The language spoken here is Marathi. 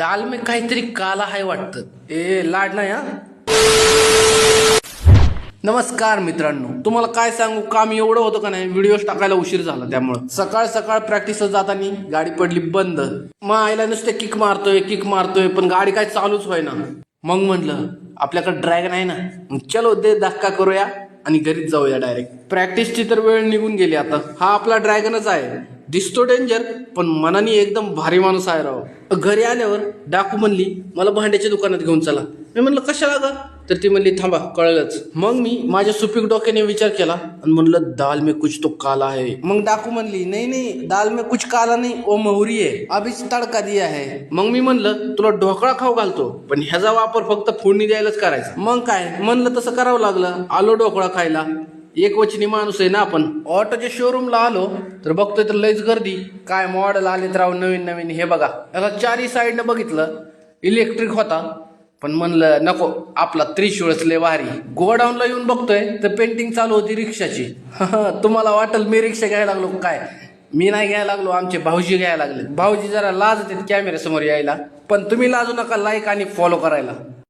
दाल में काहीतरी काला आहे वाटतं. लाड नाही हा. नमस्कार मित्रांनो, तुम्हाला काय सांगू, काम एवढं होतं का नाही, व्हिडिओज टाकायला उशीर झाला. त्यामुळं सकाळ सकाळ प्रॅक्टिसला जाताना गाडी पडली बंद. मग आईला नुसते किक मारतोय पण गाडी काय चालूच व्हायना. मग म्हणलं आपल्याकडे ड्रॅगन आहे ना, मग चलो दे धक्का करूया आणि घरीच जाऊया डायरेक्ट. प्रॅक्टिसची तर वेळ निघून गेली. आता हा आपला ड्रॅगनच आहे. दिसतो डेंजर पण मनाने एकदम भारी माणूस आहे राव. घरी आल्यावर डाकू म्हणली मला भांड्याच्या दुकानात घेऊन चला. मी म्हणलं कशाला ग, तर ती म्हणली थांबा कळलंच. मग मी माझ्या सुपीक डोक्याने विचार केला आणि म्हणलं दाल में कुछ तो काला है. मग डाकू म्हणली नाही नाही दाल में कुछ काला नाही, ओ मोहरी आहे, अभीच तडका दिया है. मग मी म्हणलं तुला ढोकळा खाऊ घालतो पण ह्याचा वापर फक्त फोडणी द्यायलाच करायचा. मग काय म्हणलं तसं करावं लागलं. आलो ढोकळा खायला. एक वचनी माणूस आहे ना आपण. ऑटोच्या शोरूमला आलो तर बघतोय तर लयच गर्दी. काय मॉडेल आलेत राव नवीन नवीन. हे बघा याला चारी साईडनं बघितलं इलेक्ट्रिक होता पण म्हणलं नको, आपला त्रिशूळच लय भारी. गोडाऊनला येऊन बघतोय तर पेंटिंग चालू होती रिक्षाची. तुम्हाला वाटेल मी रिक्षा घ्यायला लागलो काय, मी नाही घ्यायला लागलो, आमचे भाऊजी घ्यायला लागले. भाऊजी जरा लाजतात कॅमेऱ्यासमोर यायला, पण तुम्ही लाजू नका लाईक आणि फॉलो करायला.